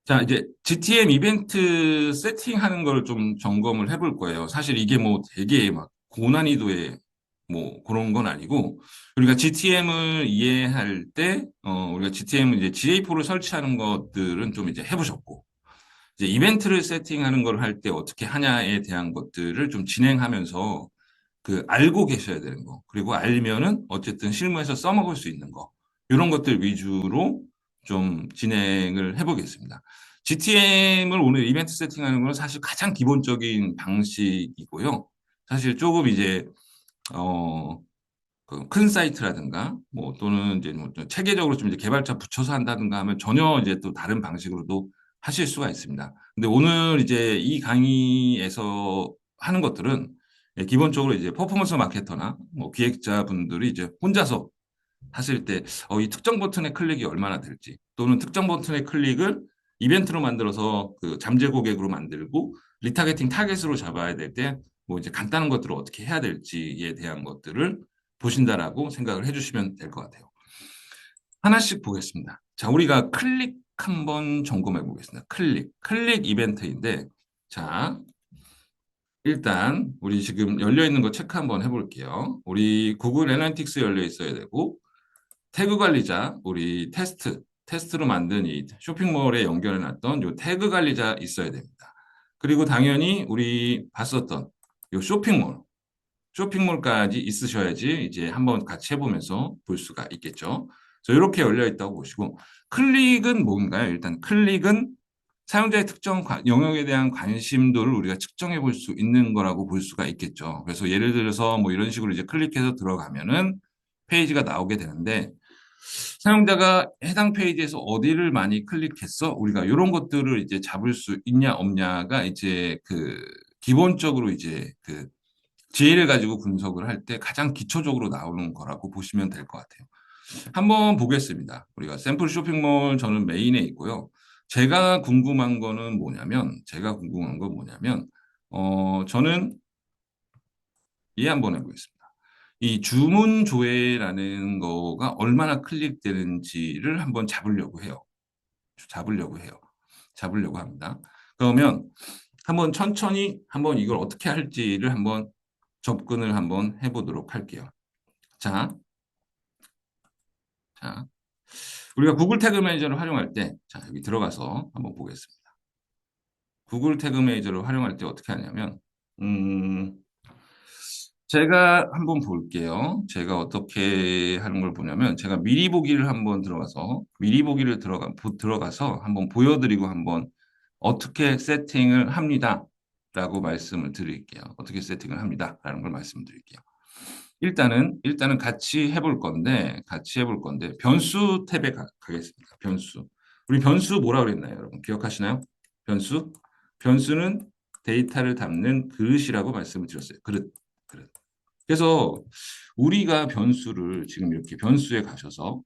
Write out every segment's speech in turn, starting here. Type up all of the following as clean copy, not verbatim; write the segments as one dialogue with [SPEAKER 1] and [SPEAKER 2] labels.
[SPEAKER 1] 자, 이제 GTM 이벤트 세팅하는 걸 좀 점검을 해볼 거예요. 사실 이게 뭐 되게 막 고난이도의 뭐 그런 건 아니고, 우리가 GTM을 이해할 때, 우리가 GTM을 이제 GA4를 설치하는 것들은 좀 이제 해보셨고, 이제 이벤트를 세팅하는 걸 할 때 어떻게 하냐에 대한 것들을 좀 진행하면서 그 알고 계셔야 되는 거, 그리고 알면은 어쨌든 실무에서 써먹을 수 있는 거, 이런 것들 위주로 좀 진행을 해보겠습니다. GTM을 오늘 이벤트 세팅하는 건 사실 가장 기본적인 방식이고요. 사실 조금 이제 어, 그큰 사이트라든가 뭐 또는 이제 뭐 체계적으로 좀 이제 개발자 붙여서 한다든가 하면 전혀 이제 또 다른 방식으로도 하실 수가 있습니다. 근데 오늘 이제 이 강의에서 하는 것들은 기본적으로 이제 퍼포먼스 마케터나 뭐 기획자분들이 이제 혼자서 하실 때, 이 특정 버튼의 클릭이 얼마나 될지, 또는 특정 버튼의 클릭을 이벤트로 만들어서 그 잠재 고객으로 만들고, 리타게팅 타겟으로 잡아야 될 때, 뭐 이제 간단한 것들을 어떻게 해야 될지에 대한 것들을 보신다라고 생각을 해주시면 될 것 같아요. 하나씩 보겠습니다. 자, 우리가 클릭 한번 점검해 보겠습니다. 클릭 이벤트인데, 자, 일단 우리 지금 열려 있는 거 체크 한번 해볼게요. 우리 구글 애널리틱스 열려 있어야 되고, 태그 관리자, 우리 테스트로 만든 이 쇼핑몰에 연결해 놨던 이 태그 관리자 있어야 됩니다. 그리고 당연히 우리 봤었던 이 쇼핑몰까지 있으셔야지 이제 한번 같이 해보면서 볼 수가 있겠죠. 그래서 이렇게 열려 있다고 보시고, 클릭은 뭔가요? 일단 클릭은 사용자의 특정 영역에 대한 관심도를 우리가 측정해 볼 수 있는 거라고 볼 수가 있겠죠. 그래서 예를 들어서 뭐 이런 식으로 이제 클릭해서 들어가면은 페이지가 나오게 되는데, 사용자가 해당 페이지에서 어디를 많이 클릭했어? 우리가 이런 것들을 이제 잡을 수 있냐 없냐가 이제 그 기본적으로 이제 그 GA를 가지고 분석을 할 때 가장 기초적으로 나오는 거라고 보시면 될 것 같아요. 한번 보겠습니다. 우리가 샘플 쇼핑몰 저는 메인에 있고요. 제가 궁금한 건 뭐냐면, 저는 이해 한번 해보겠습니다. 이 주문 조회라는 거가 얼마나 클릭되는지를 한번 잡으려고 해요. 잡으려고 해요. 잡으려고 합니다. 그러면 한번 천천히 한번 이걸 어떻게 할지를 한번 접근을 한번 해보도록 할게요. 자, 자, 우리가 구글 태그 매니저를 활용할 때, 자, 여기 들어가서 한번 보겠습니다. 구글 태그 매니저를 활용할 때 어떻게 하냐면, 음, 제가 한번 볼게요. 제가 어떻게 하는 걸 보냐면, 제가 미리 보기를 한번 들어가서, 들어가서 한번 보여드리고 한번 어떻게 세팅을 합니다. 라고 말씀을 드릴게요. 어떻게 세팅을 합니다. 라는 걸 말씀드릴게요. 일단은 같이 해볼 건데, 변수 탭에 가겠습니다. 변수. 우리 변수 뭐라 그랬나요, 여러분? 기억하시나요? 변수? 변수는 데이터를 담는 그릇이라고 말씀을 드렸어요. 그릇. 그래서 우리가 변수를 지금 이렇게 변수에 가셔서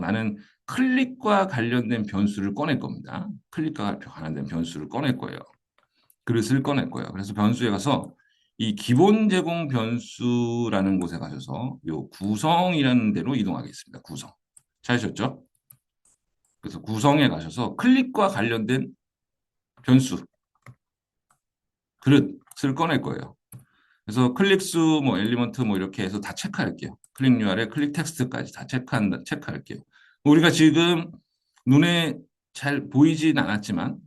[SPEAKER 1] 나는 클릭과 관련된 변수를 꺼낼 겁니다. 클릭과 관련된 변수를 꺼낼 거예요. 그릇을 꺼낼 거예요. 그래서 변수에 가서 이 기본 제공 변수라는 곳에 가셔서 요 구성이라는 데로 이동하겠습니다. 구성. 찾으셨죠? 그래서 구성에 가셔서 클릭과 관련된 변수, 그릇을 꺼낼 거예요. 그래서 클릭수, 뭐 엘리먼트 뭐 이렇게 해서 다 체크할게요. 클릭 URL, 클릭 텍스트까지 다 체크할게요. 우리가 지금 눈에 잘 보이진 않았지만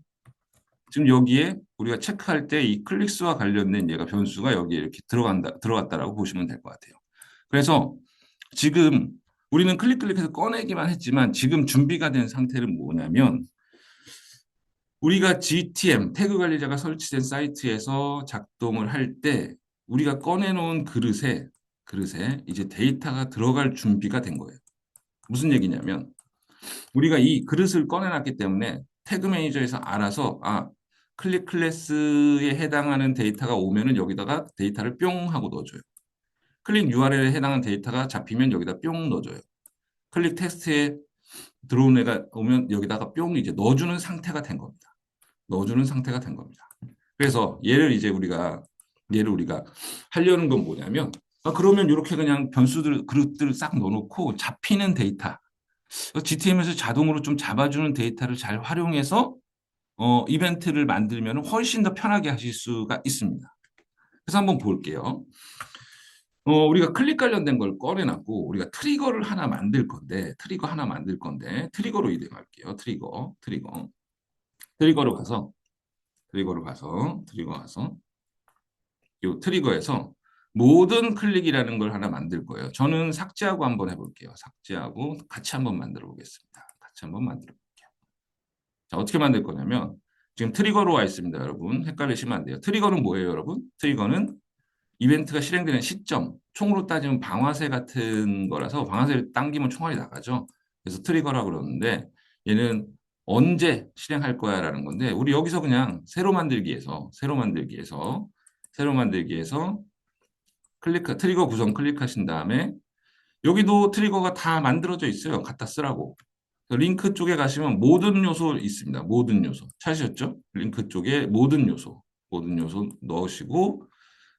[SPEAKER 1] 지금 여기에 우리가 체크할 때 이 클릭수와 관련된 얘가 변수가 여기에 이렇게 들어갔다라고 보시면 될 것 같아요. 그래서 지금 우리는 클릭해서 꺼내기만 했지만 지금 준비가 된 상태는 뭐냐면, 우리가 GTM 태그 관리자가 설치된 사이트에서 작동을 할 때 우리가 꺼내놓은 그릇에 이제 데이터가 들어갈 준비가 된 거예요. 무슨 얘기냐면, 우리가 이 그릇을 꺼내놨기 때문에 태그 매니저에서 알아서 클릭 클래스에 해당하는 데이터가 오면은 여기다가 데이터를 뿅 하고 넣어줘요. 클릭 URL에 해당하는 데이터가 잡히면 여기다 뿅 넣어줘요. 클릭 텍스트에 들어온 애가 오면 여기다가 뿅 이제 넣어주는 상태가 된 겁니다. 넣어주는 상태가 된 겁니다. 그래서 얘를 우리가 하려는 건 뭐냐면, 그러면 이렇게 그냥 변수들 그릇들을 싹 넣어놓고 잡히는 데이터 GTM에서 자동으로 좀 잡아주는 데이터를 잘 활용해서 이벤트를 만들면 훨씬 더 편하게 하실 수가 있습니다. 그래서 한번 볼게요. 우리가 클릭 관련된 걸 꺼내놨고, 우리가 트리거를 하나 만들 건데, 트리거로 이동할게요. 트리거로 가서, 이 트리거에서 모든 클릭이라는 걸 하나 만들 거예요. 저는 삭제하고 한번 해볼게요. 삭제하고 같이 한번 만들어 보겠습니다. 자, 어떻게 만들 거냐면, 지금 트리거로 와 있습니다, 여러분. 헷갈리시면 안 돼요. 트리거는 뭐예요, 여러분? 트리거는 이벤트가 실행되는 시점, 총으로 따지면 방아쇠 같은 거라서 방아쇠를 당기면 총알이 나가죠. 그래서 트리거라고 그러는데 얘는 언제 실행할 거야라는 건데 우리 여기서 그냥 새로 만들기에서 트리거 구성 클릭하신 다음에 여기도 트리거가 다 만들어져 있어요. 갖다 쓰라고. 링크 쪽에 가시면 모든 요소 있습니다. 모든 요소. 찾으셨죠? 링크 쪽에 모든 요소 넣으시고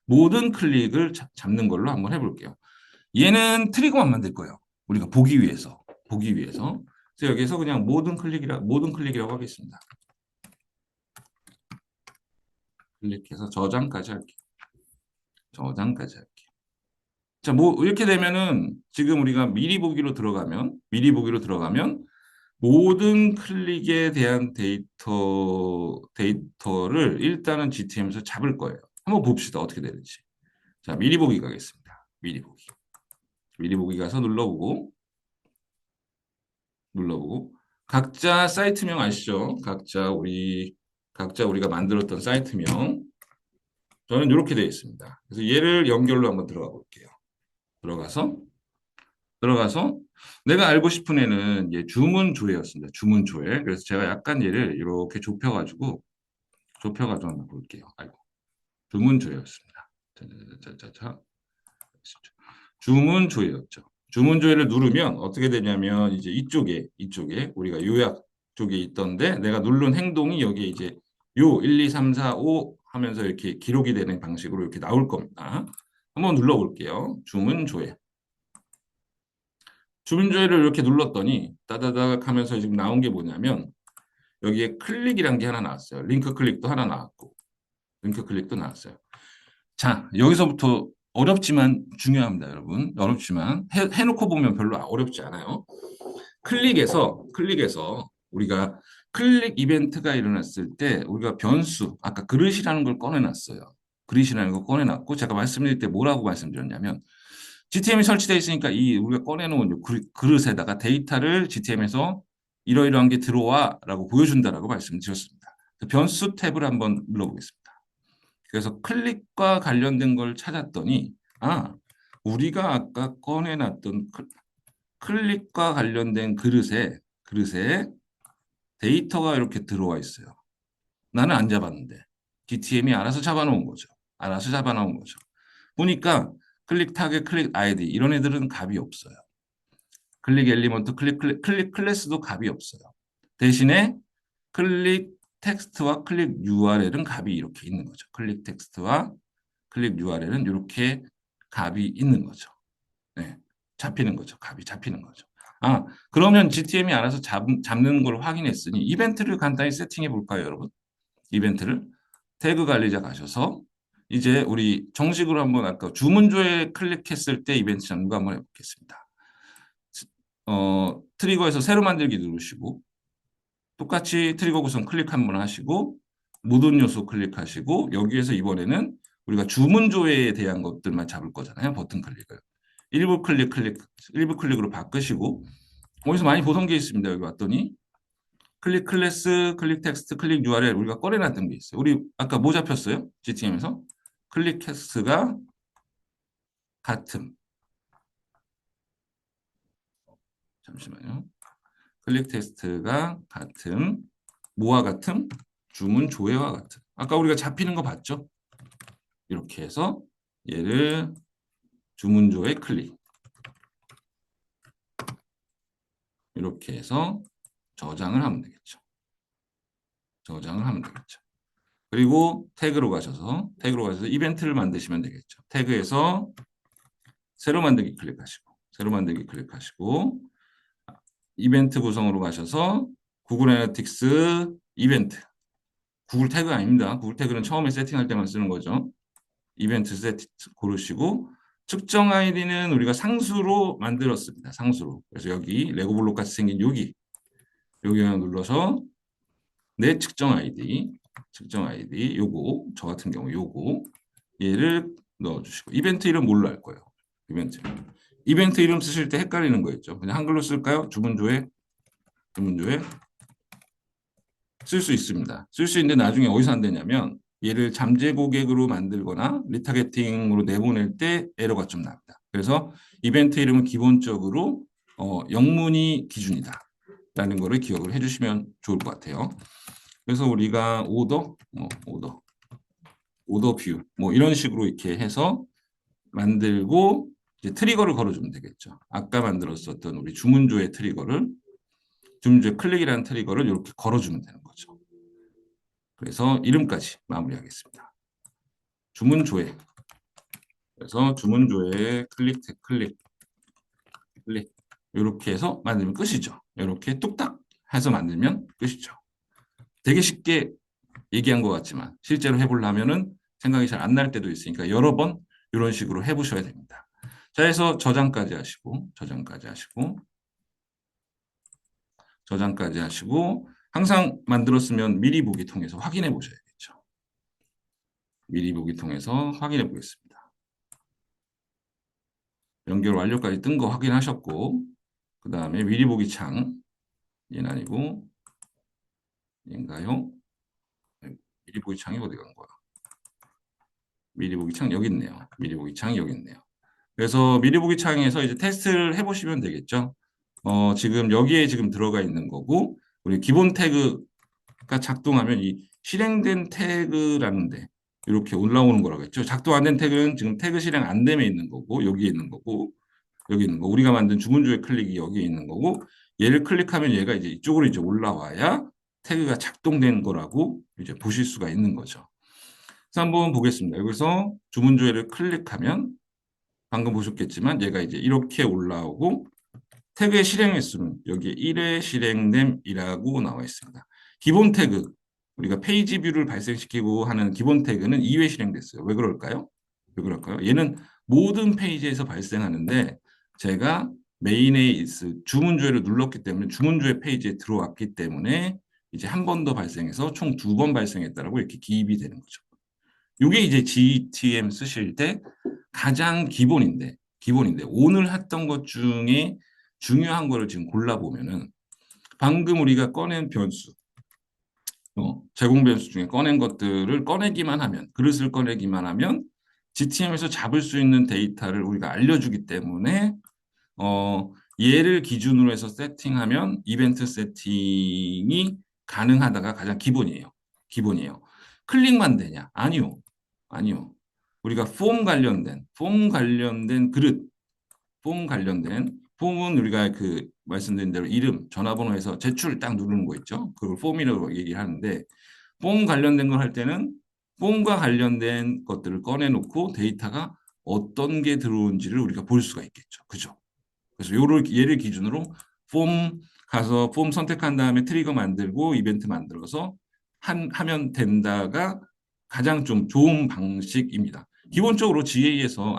[SPEAKER 1] 모든 클릭을 잡는 걸로 한번 해볼게요. 얘는 트리거만 만들 거예요. 우리가 보기 위해서. 그래서 여기서 그냥 모든 클릭이라고 하겠습니다. 클릭해서 저장까지 할게요. 자, 뭐 이렇게 되면은 지금 우리가 미리 보기로 들어가면 모든 클릭에 대한 데이터를 일단은 GTM에서 잡을 거예요. 한번 봅시다. 어떻게 되는지. 자, 미리 보기 가겠습니다. 미리 보기 가서 눌러보고 각자 사이트명 아시죠? 각자 우리가 만들었던 사이트명 저는 이렇게 되어 있습니다. 그래서 얘를 연결로 한번 들어가 볼게요. 들어가서 내가 알고 싶은 애는 얘 주문 조회였습니다. 주문 조회. 그래서 제가 약간 얘를 이렇게 좁혀가지고 한번 볼게요. 아이고 주문 조회였습니다. 자자자자자 주문 조회였죠. 주문 조회를 누르면 어떻게 되냐면 이제 이쪽에 우리가 요약 쪽에 있던데 내가 누른 행동이 여기에 이제 요 1, 2, 3, 4, 5 하면서 이렇게 기록이 되는 방식으로 이렇게 나올 겁니다. 한번 눌러볼게요. 주문 조회. 주문 조회를 이렇게 눌렀더니 따다닥 하면서 지금 나온 게 뭐냐면 여기에 클릭이란 게 하나 나왔어요. 링크 클릭도 하나 나왔고 링크 클릭도 나왔어요. 자, 여기서부터 어렵지만 중요합니다, 여러분. 어렵지만 해놓고 보면 별로 어렵지 않아요. 클릭에서 우리가 클릭 이벤트가 일어났을 때 우리가 변수, 아까 그릇이라는 걸 꺼내놨어요. 그릇이라는 걸 꺼내놨고 제가 말씀드릴 때 뭐라고 말씀드렸냐면 GTM이 설치되어 있으니까 이 우리가 꺼내놓은 그릇에다가 데이터를 GTM에서 이러이러한 게 들어와라고 보여준다라고 말씀드렸습니다. 변수 탭을 한번 눌러보겠습니다. 그래서 클릭과 관련된 걸 찾았더니 우리가 아까 꺼내놨던 클릭과 관련된 그릇에 데이터가 이렇게 들어와 있어요. 나는 안 잡았는데 GTM이 알아서 잡아놓은 거죠. 보니까 클릭 타겟, 클릭 아이디 이런 애들은 값이 없어요. 클릭 엘리먼트, 클릭 클래스도 값이 없어요. 대신에 클릭 텍스트와 클릭 URL은 값이 이렇게 있는 거죠. 클릭 텍스트와 클릭 URL은 이렇게 값이 있는 거죠. 네, 잡히는 거죠. 값이 잡히는 거죠. 그러면 GTM이 알아서 잡는 걸 확인했으니 이벤트를 간단히 세팅해 볼까요, 여러분? 이벤트를 태그 관리자 가셔서 이제 우리 정식으로 한번 아까 주문조에 클릭했을 때 이벤트 잡는 거 한번 해보겠습니다. 트리거에서 새로 만들기 누르시고 똑같이 트리거 구성 클릭 한번 하시고 모든 요소 클릭하시고 여기에서 이번에는 우리가 주문 조회에 대한 것들만 잡을 거잖아요. 버튼 클릭을. 일부 클릭으로 바꾸시고 어디서 많이 보던 게 있습니다. 여기 왔더니 클릭 클래스, 클릭 텍스트, 클릭 URL 우리가 꺼내놨던 게 있어요. 우리 아까 뭐 잡혔어요? GTM에서 클릭 텍스트가 같음. 잠시만요. 클릭 텍스트가 같음. 뭐와 같음? 주문 조회와 같음. 아까 우리가 잡히는 거 봤죠? 이렇게 해서 얘를 주문 조회 클릭. 이렇게 해서 저장을 하면 되겠죠. 그리고 태그로 가셔서 이벤트를 만드시면 되겠죠. 태그에서 새로 만들기 클릭하시고 이벤트 구성으로 가셔서 구글 애널리틱스 이벤트. 구글 태그 아닙니다. 구글 태그는 처음에 세팅할 때만 쓰는 거죠. 이벤트 세트 고르시고 측정 아이디는 우리가 상수로 만들었습니다. 상수로. 그래서 여기 레고 블록 같이 생긴 여기 그냥 눌러서 내 측정 아이디 요거 저 같은 경우 요거 얘를 넣어주시고 이벤트 이름 뭘로 할 거예요? 이벤트 이름 쓰실 때 헷갈리는 거 있죠. 그냥 한글로 쓸까요? 주문조회 쓸 수 있습니다. 쓸 수 있는데 나중에 어디서 안 되냐면 얘를 잠재 고객으로 만들거나 리타게팅으로 내보낼 때 에러가 좀 납니다. 그래서 이벤트 이름은 기본적으로 영문이 기준이다. 라는 거를 기억을 해주시면 좋을 것 같아요. 그래서 우리가 오더 뷰, 뭐 이런 식으로 이렇게 해서 만들고 이제 트리거를 걸어주면 되겠죠. 아까 만들었었던 우리 주문조의 주문조의 클릭이라는 트리거를 이렇게 걸어주면 되는 거죠. 그래서 이름까지 마무리하겠습니다. 주문조회. 그래서 주문조회 클릭 이렇게 해서 만들면 끝이죠. 이렇게 뚝딱 해서 만들면 끝이죠. 되게 쉽게 얘기한 것 같지만 실제로 해보려면은 생각이 잘 안 날 때도 있으니까 여러 번 이런 식으로 해보셔야 됩니다. 자, 해서 저장까지 하시고 항상 만들었으면 미리 보기 통해서 확인해 보셔야겠죠. 미리 보기 통해서 확인해 보겠습니다. 연결 완료까지 뜬 거 확인하셨고 그 다음에 미리 보기 창 얘는 아니고 얘인가요? 미리 보기 창이 어디 간 거야? 미리 보기 창 여기 있네요. 미리 보기 창이 여기 있네요. 그래서 미리 보기 창에서 이제 테스트를 해보시면 되겠죠. 지금 여기에 지금 들어가 있는 거고 우리 기본 태그가 작동하면 이 실행된 태그라는데 이렇게 올라오는 거라고 했죠. 작동 안 된 태그는 지금 태그 실행 안 되면 있는 거고 여기에 있는 거고 여기 있는 거 우리가 만든 주문조회 클릭이 여기에 있는 거고 얘를 클릭하면 얘가 이제 이쪽으로 이제 올라와야 태그가 작동된 거라고 이제 보실 수가 있는 거죠. 그래서 한번 보겠습니다. 여기서 주문조회를 클릭하면 방금 보셨겠지만 얘가 이제 이렇게 올라오고 태그의 실행 횟수는 여기에 1회 실행됨이라고 나와 있습니다. 기본 태그, 우리가 페이지 뷰를 발생시키고 하는 기본 태그는 2회 실행됐어요. 왜 그럴까요? 얘는 모든 페이지에서 발생하는데 제가 메인에 있을 주문조회를 눌렀기 때문에 주문조회 페이지에 들어왔기 때문에 이제 한 번 더 발생해서 총 2번 발생했다라고 이렇게 기입이 되는 거죠. 이게 이제 GTM 쓰실 때 가장 기본인데 오늘 했던 것 중에 중요한 거를 지금 골라보면은 방금 우리가 꺼낸 변수, 제공 변수 중에 꺼낸 것들을 꺼내기만 하면, 그릇을 꺼내기만 하면 GTM에서 잡을 수 있는 데이터를 우리가 알려주기 때문에 얘를 기준으로 해서 세팅하면 이벤트 세팅이 가능하다가 가장 기본이에요. 클릭만 되냐? 아니요. 우리가 폼 관련된 그릇, 폼은 우리가 그 말씀드린 대로 이름, 전화번호에서 제출 딱 누르는 거 있죠. 그걸 폼이라고 얘기를 하는데 폼 관련된 걸 할 때는 폼과 관련된 것들을 꺼내놓고 데이터가 어떤 게 들어온지를 우리가 볼 수가 있겠죠. 그죠? 그래서 얘를 기준으로 폼 선택한 다음에 트리거 만들고 이벤트 만들어서 하면 된다가 가장 좀 좋은 방식입니다. 기본적으로 GTM에서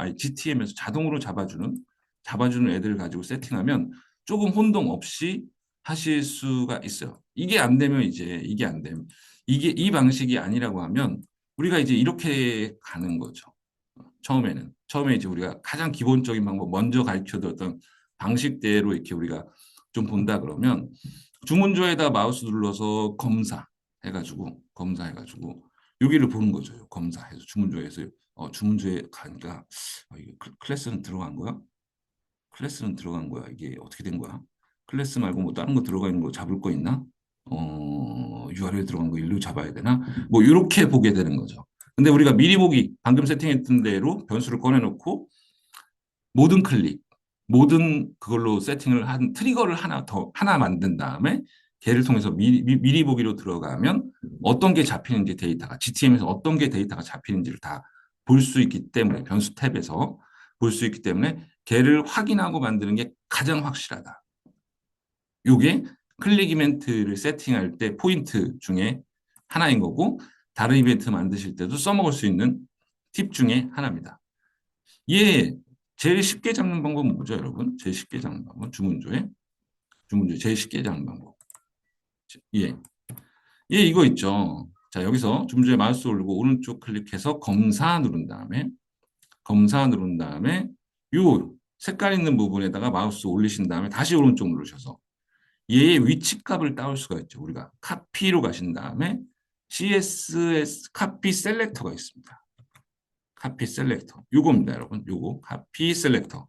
[SPEAKER 1] 자동으로 잡아주는 애들을 가지고 세팅하면 조금 혼동 없이 하실 수가 있어요. 이게 안 되면 이 방식이 아니라고 하면 우리가 이제 이렇게 가는 거죠. 처음에 이제 우리가 가장 기본적인 방법 먼저 가르쳐 드렸던 방식대로 이렇게 우리가 좀 본다 그러면 주문조에다 마우스 눌러서 검사해가지고 여기를 보는 거죠. 검사해서 주문조에서 주문조에 가니까 이게 클래스는 들어간 거야? 이게 어떻게 된 거야? 클래스 말고 뭐 다른 거 들어가 있는 거 잡을 거 있나? URL 들어간 거 일로 잡아야 되나? 뭐 이렇게 보게 되는 거죠. 근데 우리가 미리 보기 방금 세팅했던 대로 변수를 꺼내놓고 모든 그걸로 세팅을 한 트리거를 하나 만든 다음에 걔를 통해서 미리 보기로 들어가면 어떤 게 잡히는지 GTM에서 어떤 게 데이터가 잡히는지를 다 볼 수 있기 때문에 변수 탭에서 볼 수 있기 때문에 걔를 확인하고 만드는 게 가장 확실하다. 요게 클릭 이벤트를 세팅할 때 포인트 중에 하나인 거고 다른 이벤트 만드실 때도 써먹을 수 있는 팁 중에 하나입니다. 얘 제일 쉽게 잡는 방법은 뭐죠, 여러분? 제일 쉽게 잡는 방법 주문조에 제일 쉽게 잡는 방법. 예, 예 이거 있죠. 자 여기서 주문조에 마우스 올리고 오른쪽 클릭해서 검사 누른 다음에 요 색깔 있는 부분에다가 마우스 올리신 다음에 다시 오른쪽 누르셔서 얘의 위치 값을 따올 수가 있죠. 우리가 카피로 가신 다음에 CSS 카피 셀렉터가 있습니다. 카피 셀렉터. 요겁니다, 여러분. 요거 카피 셀렉터.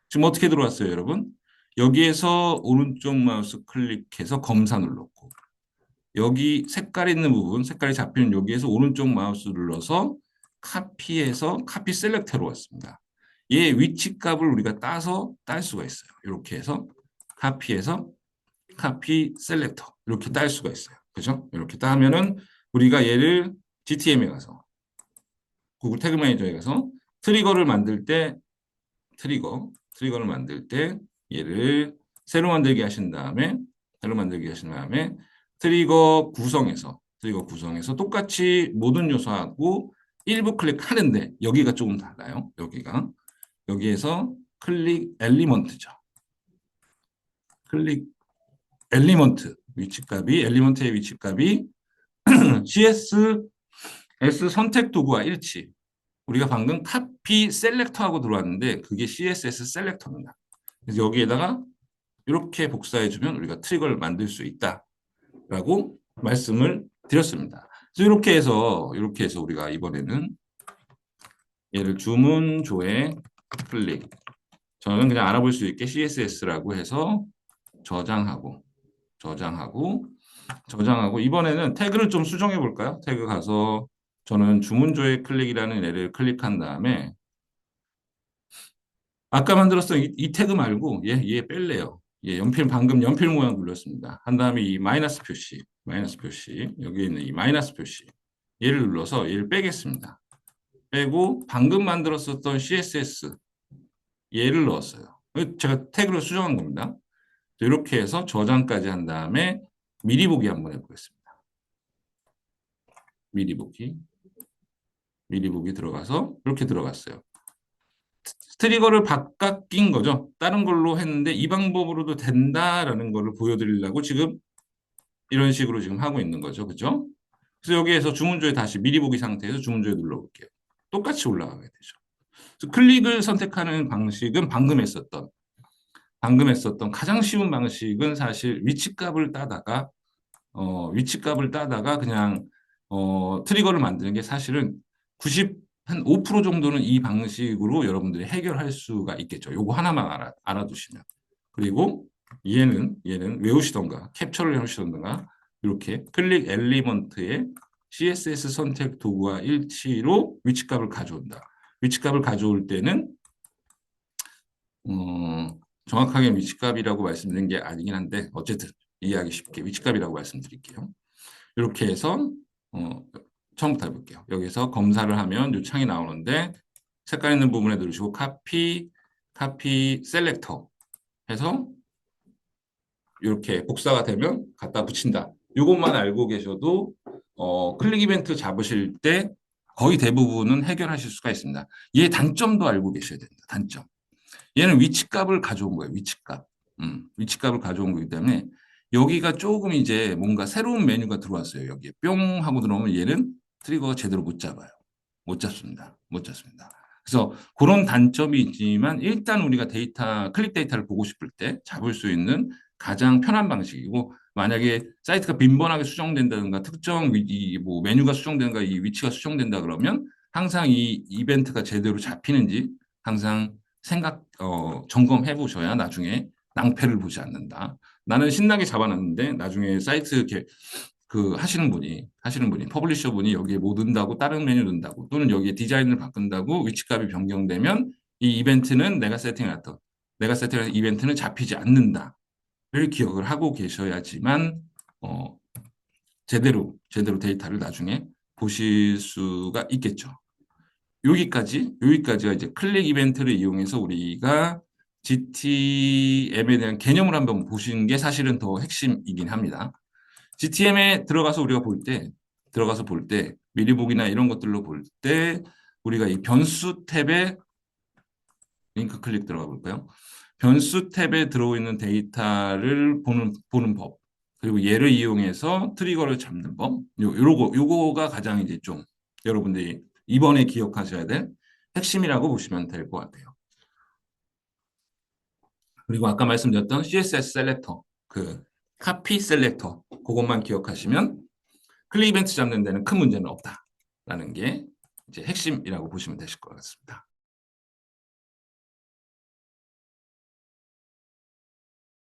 [SPEAKER 1] 지금 어떻게 들어왔어요, 여러분? 여기에서 오른쪽 마우스 클릭해서 검사 눌렀고 여기 색깔 있는 부분, 색깔이 잡히는 여기에서 오른쪽 마우스 눌러서 카피해서 카피 셀렉터로 왔습니다. 얘 위치 값을 우리가 따서 딸 수가 있어요. 이렇게 해서 카피해서 카피 셀렉터 이렇게 딸 수가 있어요. 그죠? 이렇게 따면은 우리가 얘를 GTM에 가서 구글 태그 매니저에 가서 트리거를 만들 때 트리거를 만들 때 얘를 새로 만들기 하신 다음에 트리거 구성에서 똑같이 모든 요소하고 일부 클릭하는데 여기가 조금 달라요. 여기에서 클릭 엘리먼트죠. 클릭 엘리먼트 위치값이 엘리먼트의 위치값이 CSS 선택 도구와 일치. 우리가 방금 카피 셀렉터하고 들어왔는데 그게 CSS 셀렉터입니다. 그래서 여기에다가 이렇게 복사해주면 우리가 트리거를 만들 수 있다라고 말씀을 드렸습니다. 그래서 이렇게 해서 우리가 이번에는 얘를 주문조에 클릭. 저는 그냥 알아볼 수 있게 CSS라고 해서 저장하고 이번에는 태그를 좀 수정해 볼까요? 태그 가서 저는 주문조에 클릭이라는 애를 클릭한 다음에 아까 만들었던 이 태그 말고 얘 뺄래요. 방금 연필 모양 눌렀습니다. 한 다음에 이 마이너스 표시 여기 있는 이 마이너스 표시 얘를 눌러서 얘를 빼겠습니다. 빼고 방금 만들었었던 CSS 얘를 넣었어요. 제가 태그를 수정한 겁니다. 이렇게 해서 저장까지 한 다음에 미리 보기 한번 해보겠습니다. 미리 보기 들어가서 이렇게 들어갔어요. 트리거를 바뀐 거죠. 다른 걸로 했는데 이 방법으로도 된다라는 거를 보여드리려고 지금 이런 식으로 지금 하고 있는 거죠. 그죠? 그래서 여기에서 주문조에 다시 미리 보기 상태에서 주문조에 눌러볼게요. 똑같이 올라가게 되죠. 그래서 클릭을 선택하는 방식은 방금 했었던 가장 쉬운 방식은 사실 위치값을 따다가 그냥 트리거를 만드는 게 사실은 한 5% 정도는 이 방식으로 여러분들이 해결할 수가 있겠죠. 요거 하나만 알아두시면. 그리고 얘는 외우시던가 캡처를 해오시던가 이렇게 클릭 엘리먼트의 CSS 선택 도구와 일치로 위치값을 가져온다. 위치값을 가져올 때는 정확하게 위치값이라고 말씀드린 게 아니긴 한데 어쨌든 이해하기 쉽게 위치값이라고 말씀드릴게요. 이렇게 해서 처음부터 해볼게요. 여기서 검사를 하면 이 창이 나오는데 색깔 있는 부분에 누르시고 카피 셀렉터 해서 이렇게 복사가 되면 갖다 붙인다. 이것만 알고 계셔도 클릭 이벤트 잡으실 때 거의 대부분은 해결하실 수가 있습니다. 얘 단점도 알고 계셔야 됩니다. 단점. 얘는 위치값을 가져온 거예요. 위치값을 가져온 거기 때문에 여기가 조금 이제 뭔가 새로운 메뉴가 들어왔어요. 여기에 뿅 하고 들어오면 얘는 트리거가 제대로 못 잡아요. 못 잡습니다. 그래서 그런 단점이 있지만 일단 우리가 클릭 데이터를 보고 싶을 때 잡을 수 있는 가장 편한 방식이고 만약에 사이트가 빈번하게 수정된다든가 특정 뭐 메뉴가 수정된다든가 이 위치가 수정된다 그러면 항상 이 이벤트가 제대로 잡히는지 항상 점검해 보셔야 나중에 낭패를 보지 않는다. 나는 신나게 잡아놨는데 나중에 사이트 이렇게 하시는 분이 퍼블리셔 분이 여기에 뭐 넣는다고 다른 메뉴 넣는다고 또는 여기에 디자인을 바꾼다고 위치값이 변경되면 이 이벤트는 내가 세팅해놨던 이벤트는 잡히지 않는다를 기억을 하고 계셔야지만 제대로 데이터를 나중에 보실 수가 있겠죠. 여기까지가 이제 클릭 이벤트를 이용해서 우리가 GTM에 대한 개념을 한번 보시는 게 사실은 더 핵심이긴 합니다. GTM에 들어가서 볼 때, 미리 보기나 이런 것들로 볼 때, 우리가 이 변수 탭에 링크 클릭 들어가 볼까요? 변수 탭에 들어있는 데이터를 보는 법, 그리고 얘를 이용해서 트리거를 잡는 법, 요거가 가장 이제 좀 여러분들이 이번에 기억하셔야 될 핵심이라고 보시면 될 것 같아요. 그리고 아까 말씀드렸던 CSS 셀렉터, 그 카피 셀렉터, 그것만 기억하시면 클릭 이벤트 잡는 데는 큰 문제는 없다라는 게 이제 핵심이라고 보시면 되실 것 같습니다.